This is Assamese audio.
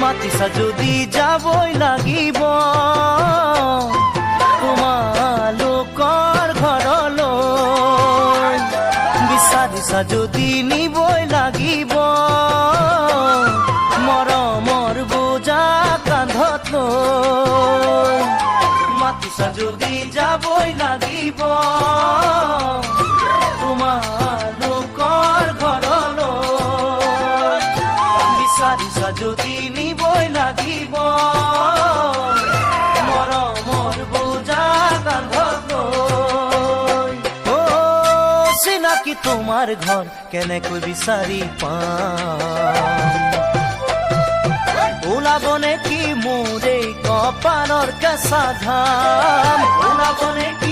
মাতিছা যদি যাবই লাগিব তোমালোকৰ ঘৰলৈ বিচাৰিছা যদি নিবই লাগিব মৰমৰ বোজা কান্ধত লৈ মাতিছা যদি যাবই লাগিব তোমালোকৰ ঘৰলৈ বিচাৰিছা যদি নিবই লাগিব মৰমৰ বোজা কান্ধত লৈ চিনাকি তোমাৰ ঘৰ কেনেকৈ বিচাৰি পাম ওলাব নেকি মোৰ এই কপালৰ কেঁচা ধাম ওলাব নেকি